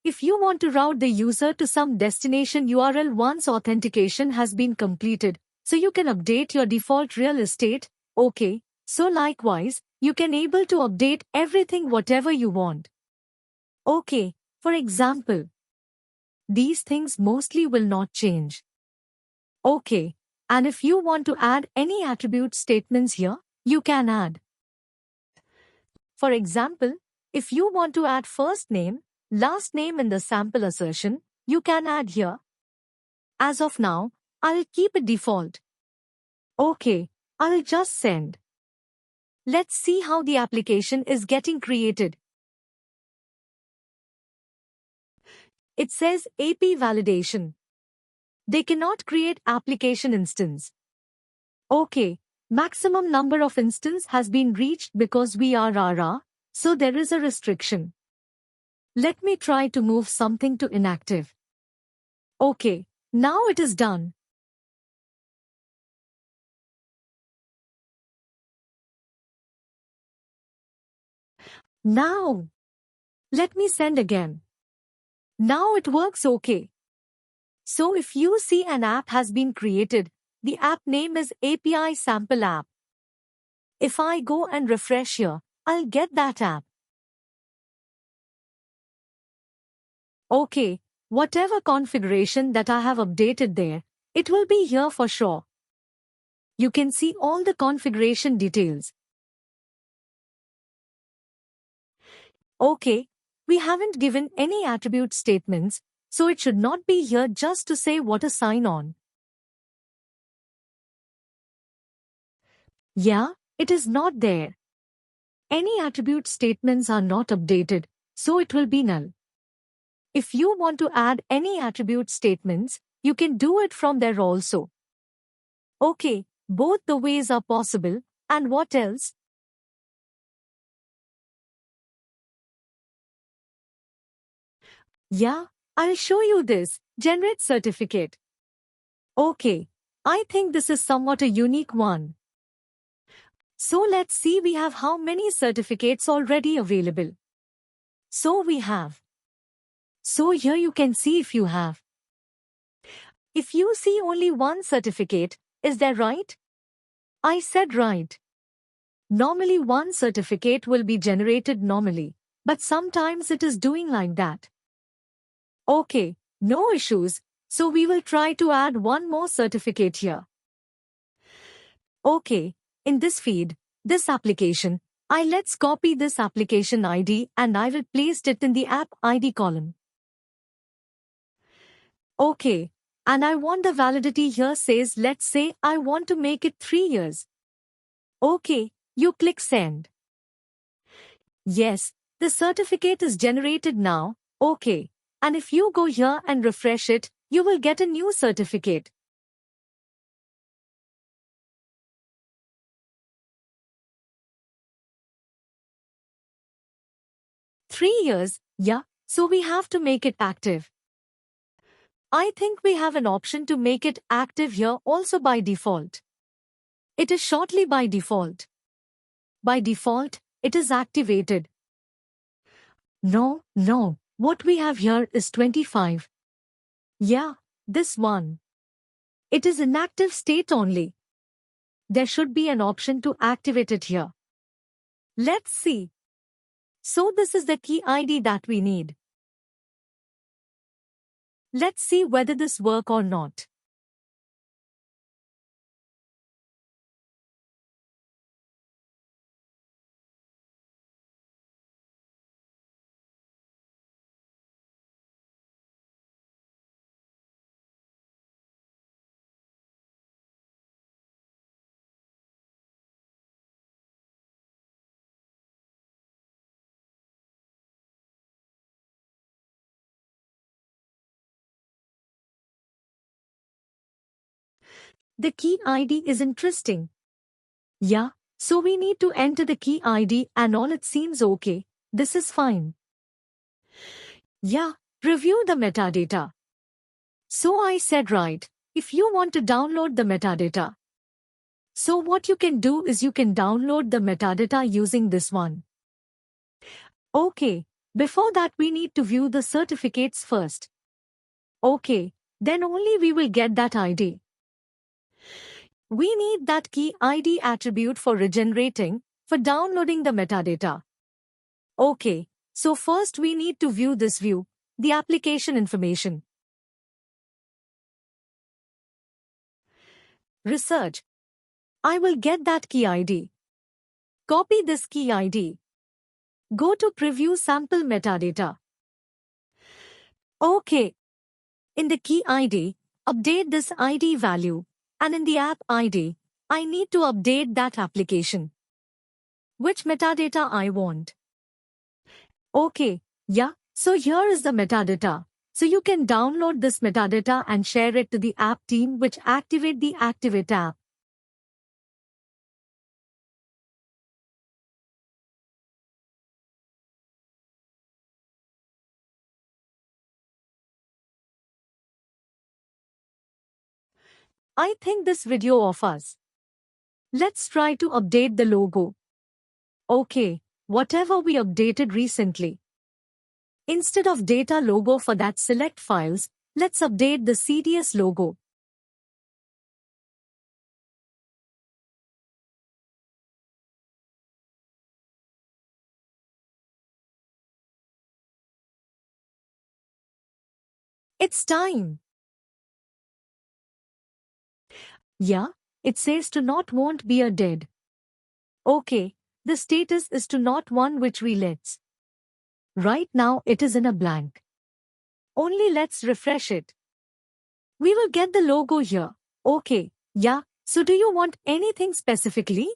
if you want to route the user to some destination URL once authentication has been completed, so you can update your default real estate. Okay, so likewise, you can able to update everything whatever you want. Okay, for example, these things mostly will not change. Okay, and if you want to add any attribute statements here, you can add. For example, if you want to add first name, last name in the sample assertion, you can add here. As of now, I'll keep it default. Okay, I'll just send. Let's see how the application is getting created. It says AP validation. They cannot create application instance. Okay, maximum number of instance has been reached because we are RA, so there is a restriction. Let me try to move something to inactive. Okay, now it is done. Now, let me send again. Now it works okay. So if you see an app has been created, the app name is API Sample App. If I go and refresh here, I'll get that app. Okay, whatever configuration that I have updated there, it will be here for sure. You can see all the configuration details. Okay, we haven't given any attribute statements, so it should not be here just to say what a sign on. Yeah, it is not there. Any attribute statements are not updated, so it will be null. If you want to add any attribute statements, you can do it from there also. Okay, both the ways are possible, and what else? Yeah, I'll show you this, generate certificate. Okay, I think this is somewhat a unique one. So let's see we have how many certificates already available. So we have. So here you can see if you have. If you see only one certificate, is that right? I said right. Normally one certificate will be generated normally, but sometimes it is doing like that. Okay, no issues, so we will try to add one more certificate here. Okay, in this feed, this application, let's copy this application ID and I will place it in the app ID column. Okay, and I want the validity here says let's say I want to make it 3 years. Okay, you click send. Yes, the certificate is generated now, okay. And if you go here and refresh it, you will get a new certificate. Three years, yeah, so we have to make it active. I think we have an option to make it active here also by default. It is shortly by default. By default, it is activated. No, what we have here is 25. Yeah, this one. It is inactive state only. There should be an option to activate it here. Let's see. So this is the key ID that we need. Let's see whether this work or not. The key ID is interesting. Yeah, so we need to enter the key ID and all it seems okay. This is fine. Yeah, review the metadata. So I said right, if you want to download the metadata. So what you can do is you can download the metadata using this one. Okay, Before that, we need to view the certificates first. Okay, then only we will get that ID. We need that key ID attribute for regenerating, for downloading the metadata. Okay, so first we need to view this view, the application information. Research. I will get that key ID. Copy this key ID. Go to preview sample metadata. Okay. In the key ID, update this ID value, and in the app ID, I need to update that application. Which metadata I want? Okay, yeah, so here is the metadata. So you can download this metadata and share it to the app team which activate the Activate app. I think this video offers. Let's try to update the logo. Okay, whatever we updated recently. Instead of data logo for that select files, let's update the CDS logo. It's time. Yeah, it says to not won't be a dead. Okay, the status is to not one which we let's. Right now it is in a blank. Only let's refresh it. We will get the logo here. Okay, yeah, so do you want anything specifically?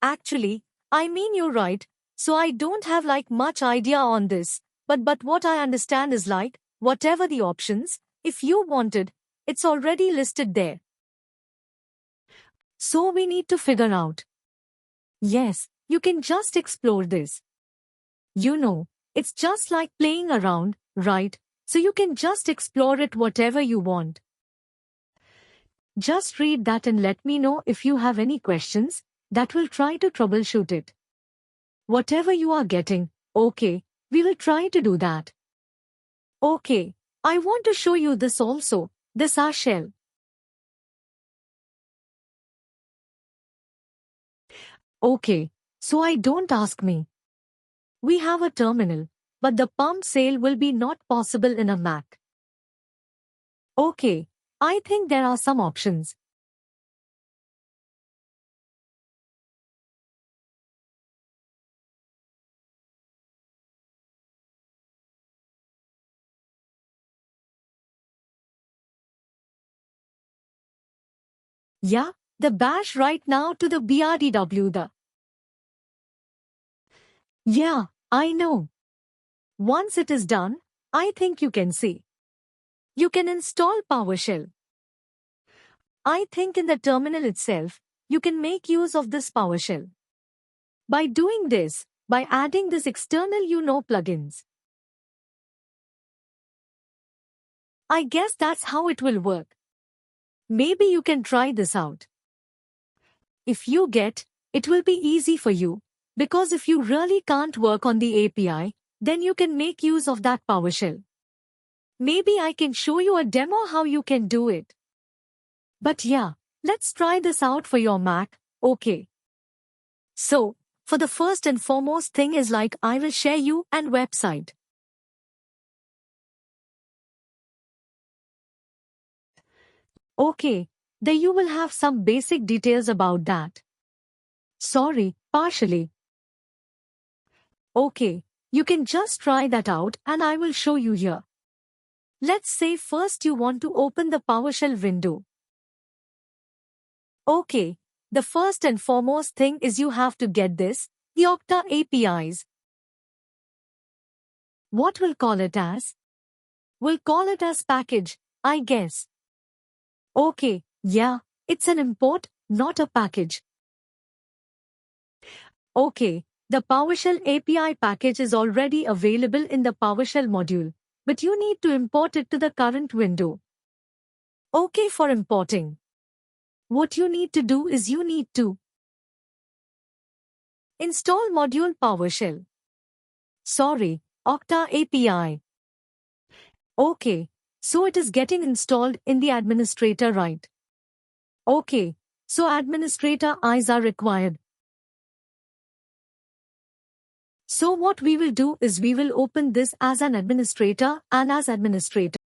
Actually, I mean you're right, so I don't have like much idea on this, but what I understand is like, whatever the options, if you wanted, it's already listed there. So we need to figure out. Yes, you can just explore this. You know, it's just like playing around, right? So you can just explore it whatever you want. Just read that and let me know if you have any questions, that will try to troubleshoot it. Whatever you are getting, okay, we will try to do that. Okay, I want to show you this also, this R shell. Okay, so I don't ask me. We have a terminal, but the pump sale will be not possible in a Mac. Okay, I think there are some options. Yeah, the bash right now to the BRDW the. Yeah, I know. Once it is done, I think you can see. You can install PowerShell. I think in the terminal itself, you can make use of this PowerShell. By doing this, by adding this external plugins. I guess that's how it will work. Maybe you can try this out. If you get, it will be easy for you, because if you really can't work on the API, then you can make use of that PowerShell. Maybe I can show you a demo how you can do it. But yeah, let's try this out for your Mac, okay? So, for the first and foremost thing is like I will share you and website. Okay, then you will have some basic details about that. Sorry, partially. Okay, you can just try that out and I will show you here. Let's say first you want to open the PowerShell window. Okay, the first and foremost thing is you have to get this, the Okta APIs. What we'll call it as? We'll call it as package, I guess. Okay, yeah, it's an import, not a package. Okay, the PowerShell API package is already available in the PowerShell module, but you need to import it to the current window. OK for importing. What you need to do is you need to install module PowerShell. Sorry, Okta API. OK, so it is getting installed in the administrator, right? OK, so administrator eyes are required. So what we will do is we will open this as an administrator and as administrator.